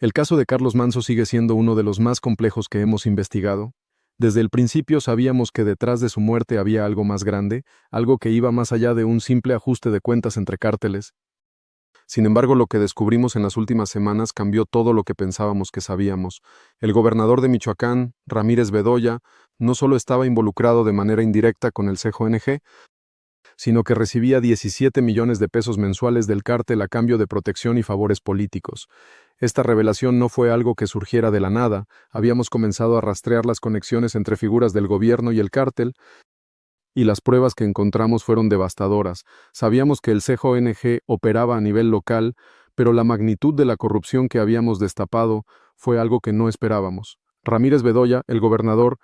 El caso de Carlos Manso sigue siendo uno de los más complejos que hemos investigado. Desde el principio sabíamos que detrás de su muerte había algo más grande, algo que iba más allá de un simple ajuste de cuentas entre cárteles. Sin embargo, lo que descubrimos en las últimas semanas cambió todo lo que pensábamos que sabíamos. El gobernador de Michoacán, Ramírez Bedoya, no solo estaba involucrado de manera indirecta con el CJNG, sino que recibía 17 millones de pesos mensuales del cártel a cambio de protección y favores políticos. Esta revelación no fue algo que surgiera de la nada, habíamos comenzado a rastrear las conexiones entre figuras del gobierno y el cártel, y las pruebas que encontramos fueron devastadoras. Sabíamos que el CJNG operaba a nivel local, pero la magnitud de la corrupción que habíamos destapado fue algo que no esperábamos. Ramírez Bedoya, el gobernador,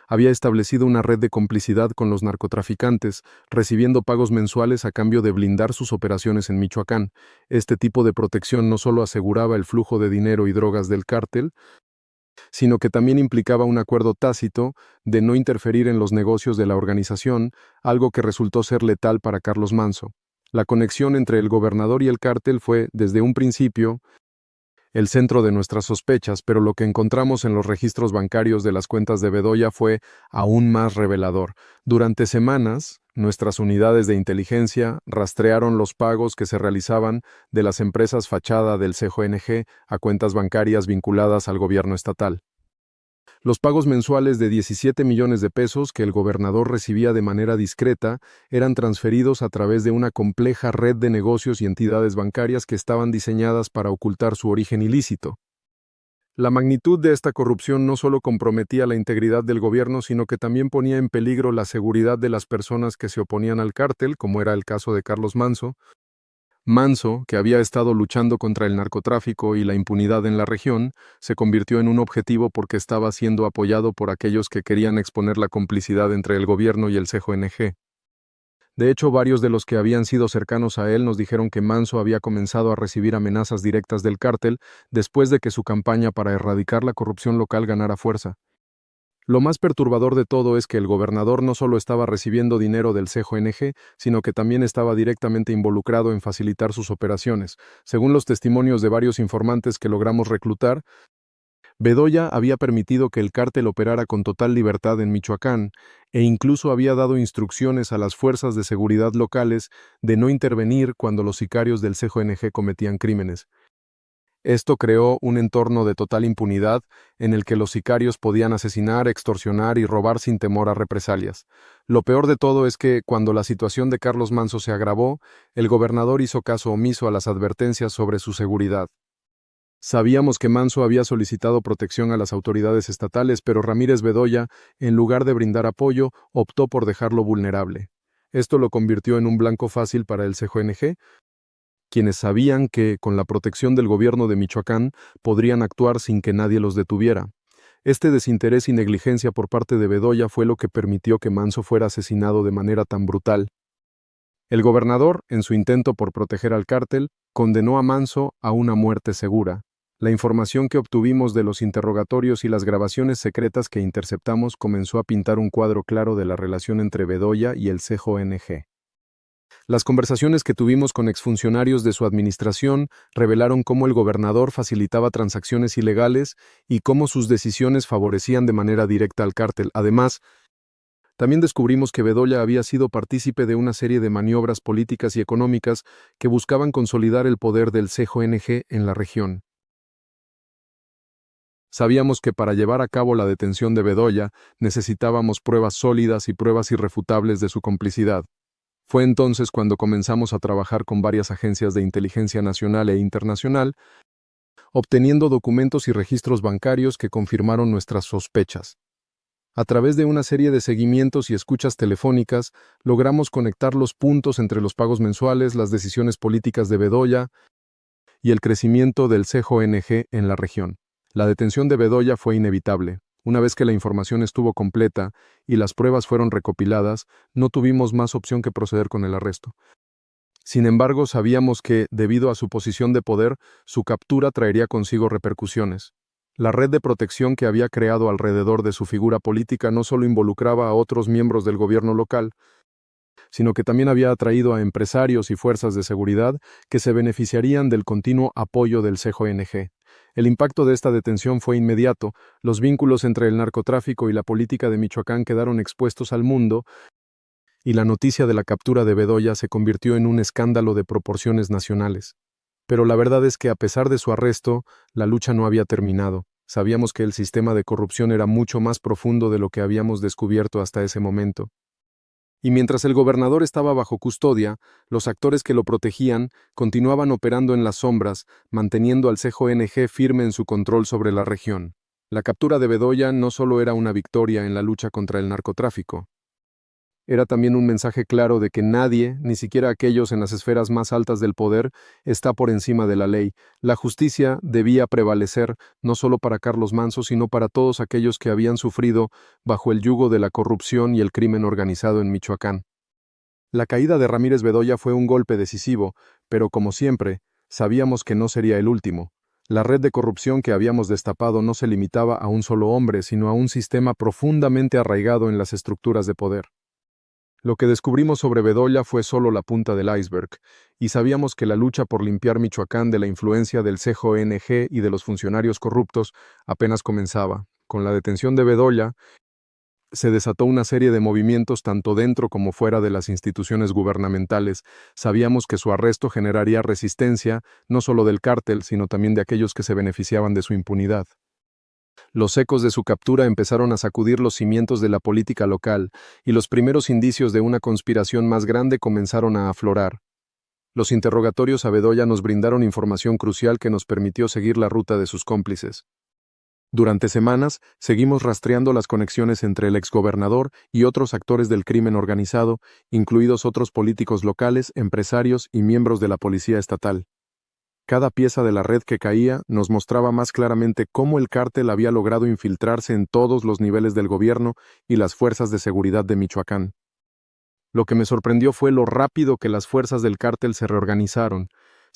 había establecido una red de complicidad con los narcotraficantes, recibiendo pagos mensuales a cambio de blindar sus operaciones en Michoacán. Este tipo de protección no solo aseguraba el flujo de dinero y drogas del cártel, sino que también implicaba un acuerdo tácito de no interferir en los negocios de la organización, algo que resultó ser letal para Carlos Manso. La conexión entre el gobernador y el cártel fue, desde un principio, el centro de nuestras sospechas, pero lo que encontramos en los registros bancarios de las cuentas de Bedoya fue aún más revelador. Durante semanas, nuestras unidades de inteligencia rastrearon los pagos que se realizaban de las empresas fachada del CJNG a cuentas bancarias vinculadas al gobierno estatal. Los pagos mensuales de 17 millones de pesos que el gobernador recibía de manera discreta eran transferidos a través de una compleja red de negocios y entidades bancarias que estaban diseñadas para ocultar su origen ilícito. La magnitud de esta corrupción no solo comprometía la integridad del gobierno, sino que también ponía en peligro la seguridad de las personas que se oponían al cártel, como era el caso de Carlos Manso. Manso, que había estado luchando contra el narcotráfico y la impunidad en la región, se convirtió en un objetivo porque estaba siendo apoyado por aquellos que querían exponer la complicidad entre el gobierno y el CJNG. De hecho, varios de los que habían sido cercanos a él nos dijeron que Manso había comenzado a recibir amenazas directas del cártel después de que su campaña para erradicar la corrupción local ganara fuerza. Lo más perturbador de todo es que el gobernador no solo estaba recibiendo dinero del CJNG, sino que también estaba directamente involucrado en facilitar sus operaciones. Según los testimonios de varios informantes que logramos reclutar, Bedoya había permitido que el cártel operara con total libertad en Michoacán e incluso había dado instrucciones a las fuerzas de seguridad locales de no intervenir cuando los sicarios del CJNG cometían crímenes. Esto creó un entorno de total impunidad en el que los sicarios podían asesinar, extorsionar y robar sin temor a represalias. Lo peor de todo es que, cuando la situación de Carlos Manso se agravó, el gobernador hizo caso omiso a las advertencias sobre su seguridad. Sabíamos que Manso había solicitado protección a las autoridades estatales, pero Ramírez Bedoya, en lugar de brindar apoyo, optó por dejarlo vulnerable. Esto lo convirtió en un blanco fácil para el CJNG, quienes sabían que, con la protección del gobierno de Michoacán, podrían actuar sin que nadie los detuviera. Este desinterés y negligencia por parte de Bedoya fue lo que permitió que Manso fuera asesinado de manera tan brutal. El gobernador, en su intento por proteger al cártel, condenó a Manso a una muerte segura. La información que obtuvimos de los interrogatorios y las grabaciones secretas que interceptamos comenzó a pintar un cuadro claro de la relación entre Bedoya y el CJNG. Las conversaciones que tuvimos con exfuncionarios de su administración revelaron cómo el gobernador facilitaba transacciones ilegales y cómo sus decisiones favorecían de manera directa al cártel. Además, también descubrimos que Bedoya había sido partícipe de una serie de maniobras políticas y económicas que buscaban consolidar el poder del CJNG en la región. Sabíamos que para llevar a cabo la detención de Bedoya necesitábamos pruebas sólidas y pruebas irrefutables de su complicidad. Fue entonces cuando comenzamos a trabajar con varias agencias de inteligencia nacional e internacional, obteniendo documentos y registros bancarios que confirmaron nuestras sospechas. A través de una serie de seguimientos y escuchas telefónicas, logramos conectar los puntos entre los pagos mensuales, las decisiones políticas de Bedoya y el crecimiento del CJNG en la región. La detención de Bedoya fue inevitable. Una vez que la información estuvo completa y las pruebas fueron recopiladas, no tuvimos más opción que proceder con el arresto. Sin embargo, sabíamos que, debido a su posición de poder, su captura traería consigo repercusiones. La red de protección que había creado alrededor de su figura política no solo involucraba a otros miembros del gobierno local, sino que también había atraído a empresarios y fuerzas de seguridad que se beneficiarían del continuo apoyo del CJNG. El impacto de esta detención fue inmediato, los vínculos entre el narcotráfico y la política de Michoacán quedaron expuestos al mundo, y la noticia de la captura de Bedoya se convirtió en un escándalo de proporciones nacionales. Pero la verdad es que a pesar de su arresto, la lucha no había terminado. Sabíamos que el sistema de corrupción era mucho más profundo de lo que habíamos descubierto hasta ese momento. Y mientras el gobernador estaba bajo custodia, los actores que lo protegían continuaban operando en las sombras, manteniendo al CJNG firme en su control sobre la región. La captura de Bedoya no solo era una victoria en la lucha contra el narcotráfico, era también un mensaje claro de que nadie, ni siquiera aquellos en las esferas más altas del poder, está por encima de la ley. La justicia debía prevalecer no solo para Carlos Manso, sino para todos aquellos que habían sufrido bajo el yugo de la corrupción y el crimen organizado en Michoacán. La caída de Ramírez Bedoya fue un golpe decisivo, pero como siempre, sabíamos que no sería el último. La red de corrupción que habíamos destapado no se limitaba a un solo hombre, sino a un sistema profundamente arraigado en las estructuras de poder. Lo que descubrimos sobre Bedoya fue solo la punta del iceberg, y sabíamos que la lucha por limpiar Michoacán de la influencia del CJNG y de los funcionarios corruptos apenas comenzaba. Con la detención de Bedoya, se desató una serie de movimientos tanto dentro como fuera de las instituciones gubernamentales. Sabíamos que su arresto generaría resistencia, no solo del cártel, sino también de aquellos que se beneficiaban de su impunidad. Los ecos de su captura empezaron a sacudir los cimientos de la política local, y los primeros indicios de una conspiración más grande comenzaron a aflorar. Los interrogatorios a Bedoya nos brindaron información crucial que nos permitió seguir la ruta de sus cómplices. Durante semanas, seguimos rastreando las conexiones entre el exgobernador y otros actores del crimen organizado, incluidos otros políticos locales, empresarios y miembros de la policía estatal. Cada pieza de la red que caía nos mostraba más claramente cómo el cártel había logrado infiltrarse en todos los niveles del gobierno y las fuerzas de seguridad de Michoacán. Lo que me sorprendió fue lo rápido que las fuerzas del cártel se reorganizaron.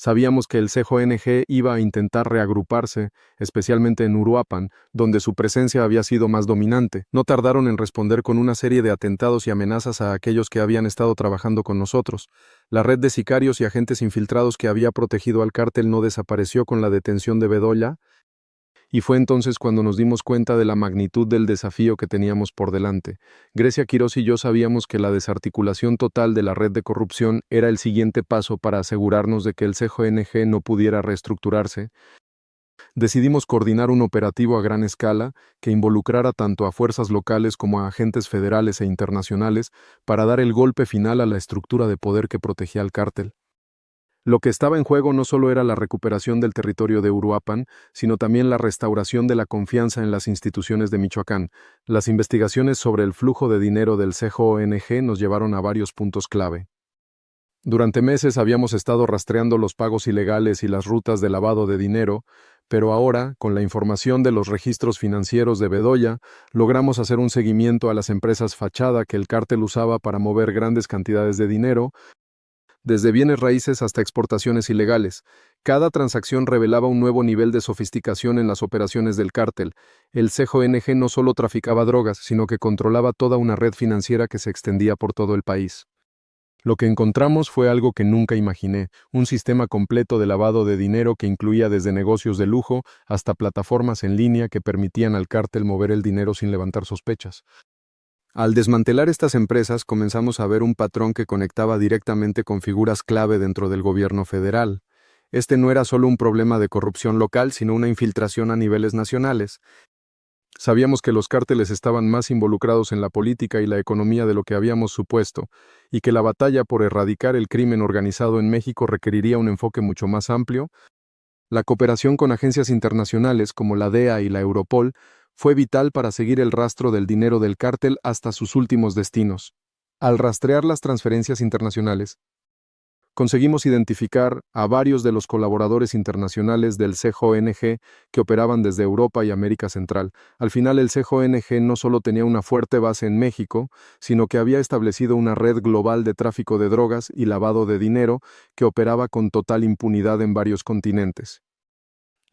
Sabíamos que el CJNG iba a intentar reagruparse, especialmente en Uruapan, donde su presencia había sido más dominante. No tardaron en responder con una serie de atentados y amenazas a aquellos que habían estado trabajando con nosotros. La red de sicarios y agentes infiltrados que había protegido al cártel no desapareció con la detención de Bedoya, y fue entonces cuando nos dimos cuenta de la magnitud del desafío que teníamos por delante. Grecia Quirós y yo sabíamos que la desarticulación total de la red de corrupción era el siguiente paso para asegurarnos de que el CJNG no pudiera reestructurarse. Decidimos coordinar un operativo a gran escala que involucrara tanto a fuerzas locales como a agentes federales e internacionales para dar el golpe final a la estructura de poder que protegía al cártel. Lo que estaba en juego no solo era la recuperación del territorio de Uruapan, sino también la restauración de la confianza en las instituciones de Michoacán. Las investigaciones sobre el flujo de dinero del CJNG nos llevaron a varios puntos clave. Durante meses habíamos estado rastreando los pagos ilegales y las rutas de lavado de dinero, pero ahora, con la información de los registros financieros de Bedoya, logramos hacer un seguimiento a las empresas fachada que el cártel usaba para mover grandes cantidades de dinero, desde bienes raíces hasta exportaciones ilegales. Cada transacción revelaba un nuevo nivel de sofisticación en las operaciones del cártel. El CJNG no solo traficaba drogas, sino que controlaba toda una red financiera que se extendía por todo el país. Lo que encontramos fue algo que nunca imaginé, un sistema completo de lavado de dinero que incluía desde negocios de lujo hasta plataformas en línea que permitían al cártel mover el dinero sin levantar sospechas. Al desmantelar estas empresas, comenzamos a ver un patrón que conectaba directamente con figuras clave dentro del gobierno federal. Este no era solo un problema de corrupción local, sino una infiltración a niveles nacionales. Sabíamos que los cárteles estaban más involucrados en la política y la economía de lo que habíamos supuesto, y que la batalla por erradicar el crimen organizado en México requeriría un enfoque mucho más amplio. La cooperación con agencias internacionales como la DEA y la Europol fue vital para seguir el rastro del dinero del cártel hasta sus últimos destinos. Al rastrear las transferencias internacionales, conseguimos identificar a varios de los colaboradores internacionales del CJNG que operaban desde Europa y América Central. Al final, el CJNG no solo tenía una fuerte base en México, sino que había establecido una red global de tráfico de drogas y lavado de dinero que operaba con total impunidad en varios continentes.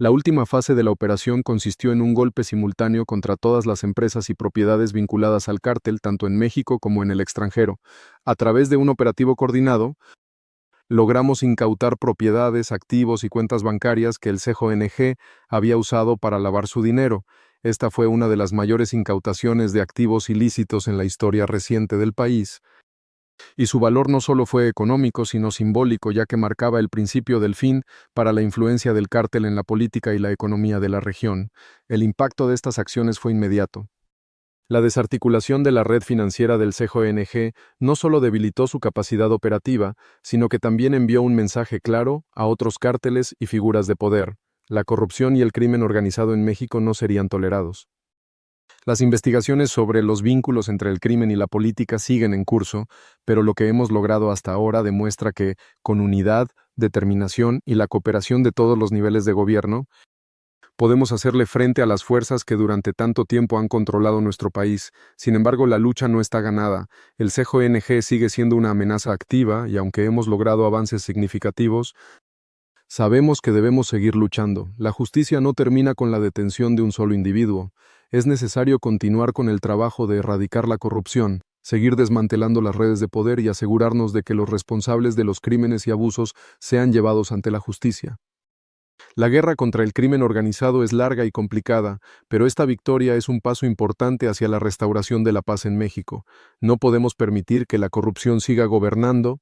La última fase de la operación consistió en un golpe simultáneo contra todas las empresas y propiedades vinculadas al cártel, tanto en México como en el extranjero. A través de un operativo coordinado, logramos incautar propiedades, activos y cuentas bancarias que el CJNG había usado para lavar su dinero. Esta fue una de las mayores incautaciones de activos ilícitos en la historia reciente del país. Y su valor no solo fue económico, sino simbólico, ya que marcaba el principio del fin para la influencia del cártel en la política y la economía de la región. El impacto de estas acciones fue inmediato. La desarticulación de la red financiera del CJNG no solo debilitó su capacidad operativa, sino que también envió un mensaje claro a otros cárteles y figuras de poder. La corrupción y el crimen organizado en México no serían tolerados. Las investigaciones sobre los vínculos entre el crimen y la política siguen en curso, pero lo que hemos logrado hasta ahora demuestra que, con unidad, determinación y la cooperación de todos los niveles de gobierno, podemos hacerle frente a las fuerzas que durante tanto tiempo han controlado nuestro país. Sin embargo, la lucha no está ganada. El CJNG sigue siendo una amenaza activa y aunque hemos logrado avances significativos, sabemos que debemos seguir luchando. La justicia no termina con la detención de un solo individuo. Es necesario continuar con el trabajo de erradicar la corrupción, seguir desmantelando las redes de poder y asegurarnos de que los responsables de los crímenes y abusos sean llevados ante la justicia. La guerra contra el crimen organizado es larga y complicada, pero esta victoria es un paso importante hacia la restauración de la paz en México. No podemos permitir que la corrupción siga gobernando,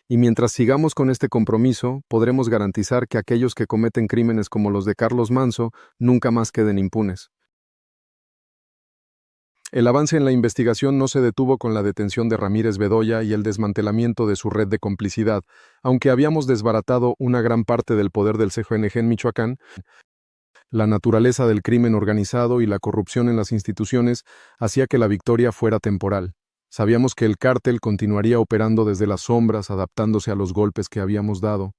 y mientras sigamos con este compromiso, podremos garantizar que aquellos que cometen crímenes como los de Carlos Manso nunca más queden impunes. El avance en la investigación no se detuvo con la detención de Ramírez Bedoya y el desmantelamiento de su red de complicidad. Aunque habíamos desbaratado una gran parte del poder del CJNG en Michoacán, la naturaleza del crimen organizado y la corrupción en las instituciones hacía que la victoria fuera temporal. Sabíamos que el cártel continuaría operando desde las sombras, adaptándose a los golpes que habíamos dado.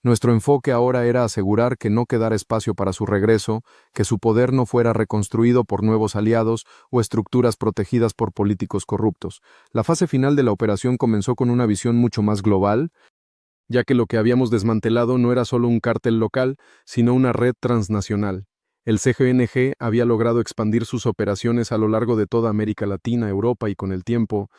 Nuestro enfoque ahora era asegurar que no quedara espacio para su regreso, que su poder no fuera reconstruido por nuevos aliados o estructuras protegidas por políticos corruptos. La fase final de la operación comenzó con una visión mucho más global, ya que lo que habíamos desmantelado no era solo un cártel local, sino una red transnacional. El CJNG había logrado expandir sus operaciones a lo largo de toda América Latina, Europa y con el tiempo,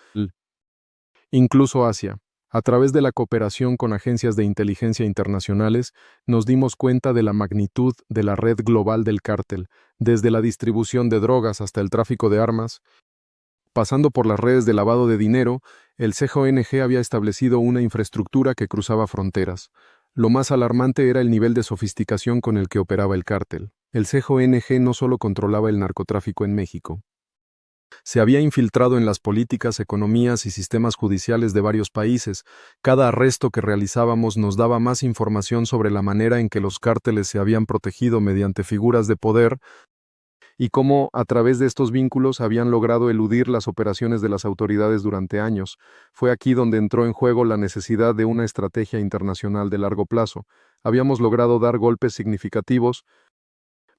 incluso Asia. A través de la cooperación con agencias de inteligencia internacionales, nos dimos cuenta de la magnitud de la red global del cártel, desde la distribución de drogas hasta el tráfico de armas. Pasando por las redes de lavado de dinero, el CJNG había establecido una infraestructura que cruzaba fronteras. Lo más alarmante era el nivel de sofisticación con el que operaba el cártel. El CJNG no solo controlaba el narcotráfico en México. Se había infiltrado en las políticas, economías y sistemas judiciales de varios países. Cada arresto que realizábamos nos daba más información sobre la manera en que los cárteles se habían protegido mediante figuras de poder y cómo, a través de estos vínculos, habían logrado eludir las operaciones de las autoridades durante años. Fue aquí donde entró en juego la necesidad de una estrategia internacional de largo plazo. Habíamos logrado dar golpes significativos,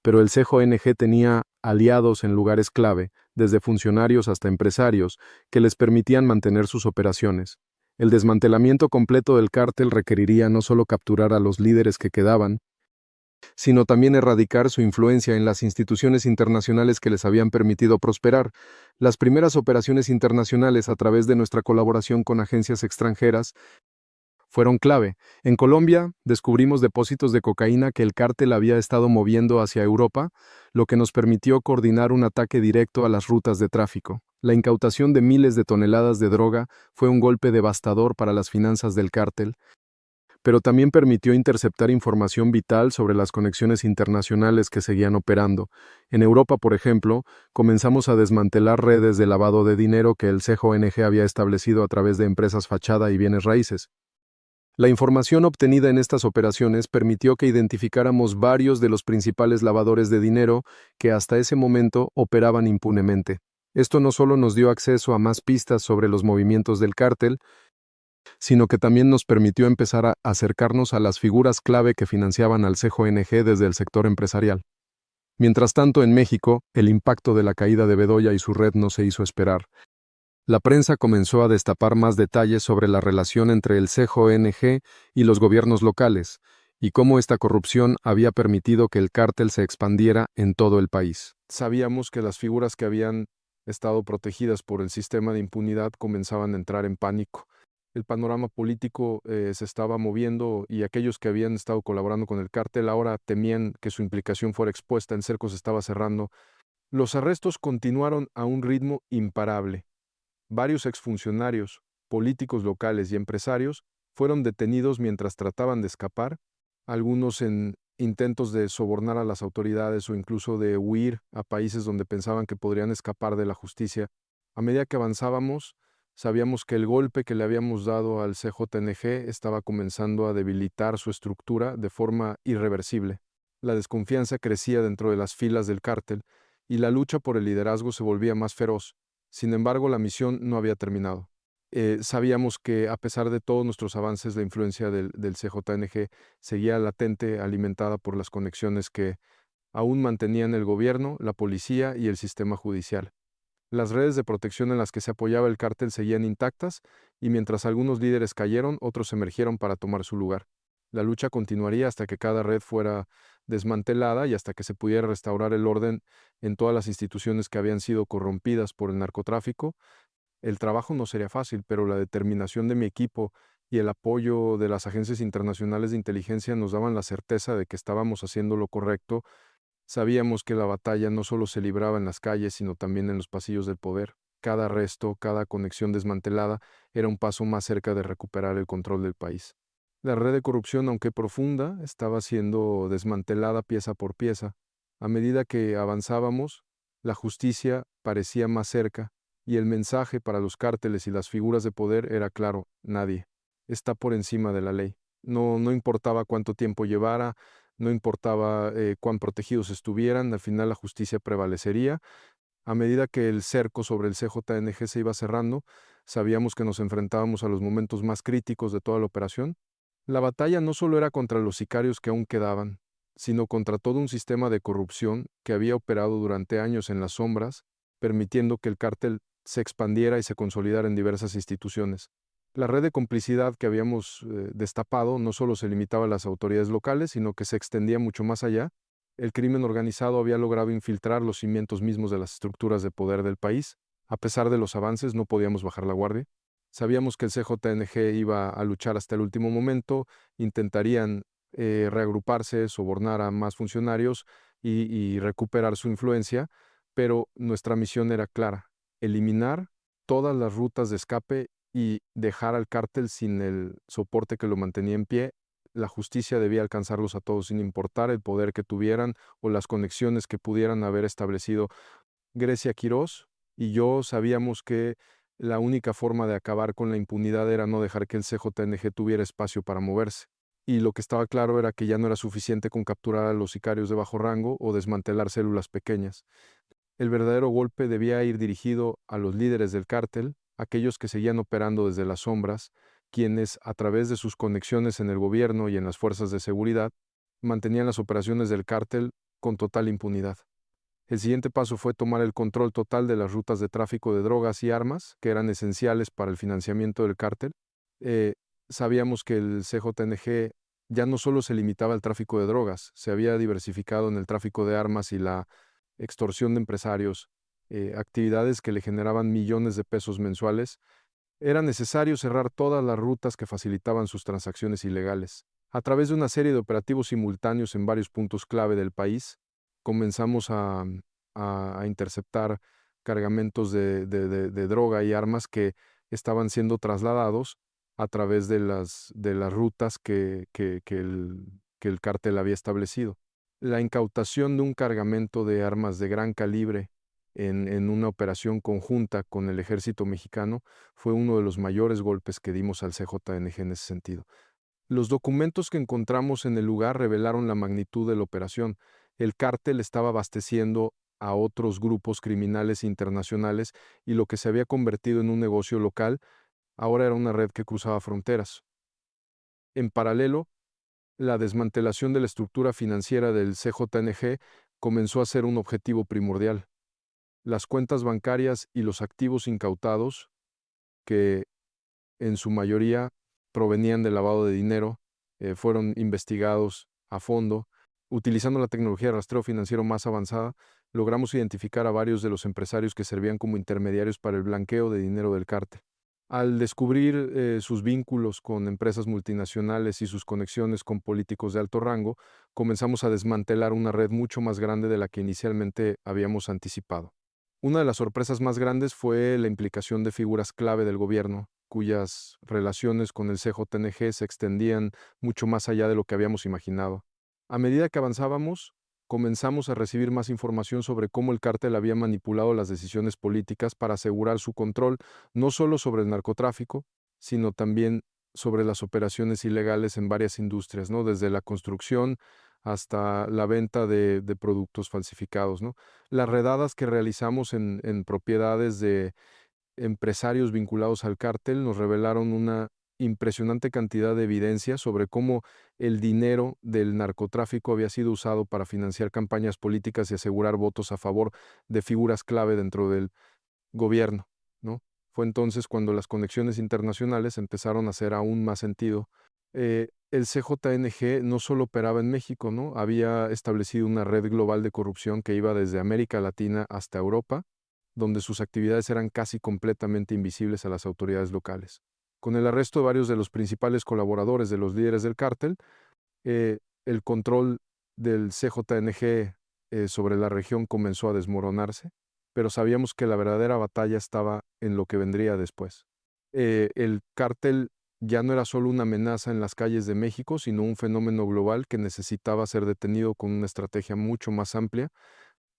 pero el CJNG tenía aliados en lugares clave, desde funcionarios hasta empresarios, que les permitían mantener sus operaciones. El desmantelamiento completo del cártel requeriría no solo capturar a los líderes que quedaban, sino también erradicar su influencia en las instituciones internacionales que les habían permitido prosperar. Las primeras operaciones internacionales a través de nuestra colaboración con agencias extranjeras fueron clave. En Colombia, descubrimos depósitos de cocaína que el cártel había estado moviendo hacia Europa, lo que nos permitió coordinar un ataque directo a las rutas de tráfico. La incautación de miles de toneladas de droga fue un golpe devastador para las finanzas del cártel, pero también permitió interceptar información vital sobre las conexiones internacionales que seguían operando. En Europa, por ejemplo, comenzamos a desmantelar redes de lavado de dinero que el CJNG había establecido a través de empresas fachada y bienes raíces. La información obtenida en estas operaciones permitió que identificáramos varios de los principales lavadores de dinero que hasta ese momento operaban impunemente. Esto no solo nos dio acceso a más pistas sobre los movimientos del cártel, sino que también nos permitió empezar a acercarnos a las figuras clave que financiaban al CJNG desde el sector empresarial. Mientras tanto, en México, el impacto de la caída de Bedoya y su red no se hizo esperar. La prensa comenzó a destapar más detalles sobre la relación entre el CJNG y los gobiernos locales, y cómo esta corrupción había permitido que el cártel se expandiera en todo el país. Sabíamos que las figuras que habían estado protegidas por el sistema de impunidad comenzaban a entrar en pánico. El panorama político se estaba moviendo y aquellos que habían estado colaborando con el cártel ahora temían que su implicación fuera expuesta, el cerco se estaba cerrando. Los arrestos continuaron a un ritmo imparable. Varios exfuncionarios, políticos locales y empresarios fueron detenidos mientras trataban de escapar, algunos en intentos de sobornar a las autoridades o incluso de huir a países donde pensaban que podrían escapar de la justicia. A medida que avanzábamos, sabíamos que el golpe que le habíamos dado al CJNG estaba comenzando a debilitar su estructura de forma irreversible. La desconfianza crecía dentro de las filas del cártel y la lucha por el liderazgo se volvía más feroz. Sin embargo, la misión no había terminado. Sabíamos que a pesar de todos nuestros avances, la influencia del CJNG seguía latente, alimentada por las conexiones que aún mantenían el gobierno, la policía y el sistema judicial. Las redes de protección en las que se apoyaba el cártel seguían intactas y mientras algunos líderes cayeron, otros emergieron para tomar su lugar. La lucha continuaría hasta que cada red fuera desmantelada y hasta que se pudiera restaurar el orden en todas las instituciones que habían sido corrompidas por el narcotráfico. El trabajo no sería fácil, pero la determinación de mi equipo y el apoyo de las agencias internacionales de inteligencia nos daban la certeza de que estábamos haciendo lo correcto. Sabíamos que la batalla no solo se libraba en las calles, sino también en los pasillos del poder. Cada arresto, cada conexión desmantelada era un paso más cerca de recuperar el control del país. La red de corrupción, aunque profunda, estaba siendo desmantelada pieza por pieza. A medida que avanzábamos, la justicia parecía más cerca, y el mensaje para los cárteles y las figuras de poder era claro: nadie está por encima de la ley. No importaba cuánto tiempo llevara, no importaba cuán protegidos estuvieran, al final la justicia prevalecería. A medida que el cerco sobre el CJNG se iba cerrando, sabíamos que nos enfrentábamos a los momentos más críticos de toda la operación. La batalla no solo era contra los sicarios que aún quedaban, sino contra todo un sistema de corrupción que había operado durante años en las sombras, permitiendo que el cártel se expandiera y se consolidara en diversas instituciones. La red de complicidad que habíamos destapado no solo se limitaba a las autoridades locales, sino que se extendía mucho más allá. El crimen organizado había logrado infiltrar los cimientos mismos de las estructuras de poder del país. A pesar de los avances, no podíamos bajar la guardia. Sabíamos que el CJNG iba a luchar hasta el último momento, intentarían reagruparse, sobornar a más funcionarios y recuperar su influencia, pero nuestra misión era clara: eliminar todas las rutas de escape y dejar al cártel sin el soporte que lo mantenía en pie. La justicia debía alcanzarlos a todos sin importar el poder que tuvieran o las conexiones que pudieran haber establecido. Grecia Quirós y yo sabíamos que la única forma de acabar con la impunidad era no dejar que el CJNG tuviera espacio para moverse. Y lo que estaba claro era que ya no era suficiente con capturar a los sicarios de bajo rango o desmantelar células pequeñas. El verdadero golpe debía ir dirigido a los líderes del cártel, aquellos que seguían operando desde las sombras, quienes, a través de sus conexiones en el gobierno y en las fuerzas de seguridad, mantenían las operaciones del cártel con total impunidad. El siguiente paso fue tomar el control total de las rutas de tráfico de drogas y armas, que eran esenciales para el financiamiento del cártel. Eh, Sabíamos que el CJNG ya no solo se limitaba al tráfico de drogas, se había diversificado en el tráfico de armas y la extorsión de empresarios, actividades que le generaban millones de pesos mensuales. Era necesario cerrar todas las rutas que facilitaban sus transacciones ilegales. A través de una serie de operativos simultáneos en varios puntos clave del país, comenzamos a interceptar cargamentos de droga y armas que estaban siendo trasladados a través de las rutas que el cártel había establecido. La incautación de un cargamento de armas de gran calibre en una operación conjunta con el ejército mexicano fue uno de los mayores golpes que dimos al CJNG en ese sentido. Los documentos que encontramos en el lugar revelaron la magnitud de la operación. El cártel estaba abasteciendo a otros grupos criminales internacionales y lo que se había convertido en un negocio local ahora era una red que cruzaba fronteras. En paralelo, la desmantelación de la estructura financiera del CJNG comenzó a ser un objetivo primordial. Las cuentas bancarias y los activos incautados, que en su mayoría provenían del lavado de dinero, fueron investigados a fondo. Utilizando la tecnología de rastreo financiero más avanzada, logramos identificar a varios de los empresarios que servían como intermediarios para el blanqueo de dinero del cártel. Al descubrir sus vínculos con empresas multinacionales y sus conexiones con políticos de alto rango, comenzamos a desmantelar una red mucho más grande de la que inicialmente habíamos anticipado. Una de las sorpresas más grandes fue la implicación de figuras clave del gobierno, cuyas relaciones con el CJNG se extendían mucho más allá de lo que habíamos imaginado. A medida que avanzábamos, comenzamos a recibir más información sobre cómo el cártel había manipulado las decisiones políticas para asegurar su control no solo sobre el narcotráfico, sino también sobre las operaciones ilegales en varias industrias, ¿no? Desde la construcción hasta la venta de productos falsificados, ¿no? Las redadas que realizamos en propiedades de empresarios vinculados al cártel nos revelaron una impresionante cantidad de evidencia sobre cómo el dinero del narcotráfico había sido usado para financiar campañas políticas y asegurar votos a favor de figuras clave dentro del gobierno, ¿no? Fue entonces cuando las conexiones internacionales empezaron a hacer aún más sentido. El CJNG no solo operaba en México, ¿no? Había establecido una red global de corrupción que iba desde América Latina hasta Europa, donde sus actividades eran casi completamente invisibles a las autoridades locales. Con el arresto de varios de los principales colaboradores de los líderes del cártel, el control del CJNG sobre la región comenzó a desmoronarse, pero sabíamos que la verdadera batalla estaba en lo que vendría después. El cártel ya no era solo una amenaza en las calles de México, sino un fenómeno global que necesitaba ser detenido con una estrategia mucho más amplia.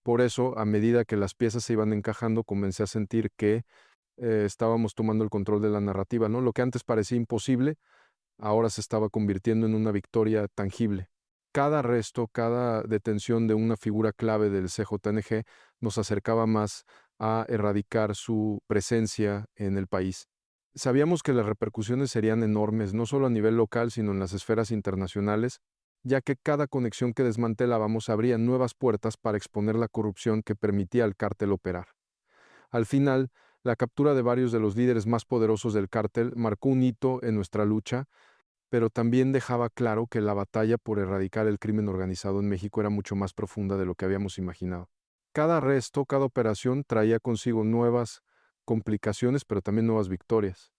Por eso, a medida que las piezas se iban encajando, comencé a sentir que estábamos tomando el control de la narrativa, ¿no? Lo que antes parecía imposible, ahora se estaba convirtiendo en una victoria tangible. Cada arresto, cada detención de una figura clave del CJNG nos acercaba más a erradicar su presencia en el país. Sabíamos que las repercusiones serían enormes, no solo a nivel local, sino en las esferas internacionales, ya que cada conexión que desmantelábamos abría nuevas puertas para exponer la corrupción que permitía al cártel operar. Al final, la captura de varios de los líderes más poderosos del cártel marcó un hito en nuestra lucha, pero también dejaba claro que la batalla por erradicar el crimen organizado en México era mucho más profunda de lo que habíamos imaginado. Cada arresto, cada operación traía consigo nuevas complicaciones, pero también nuevas victorias.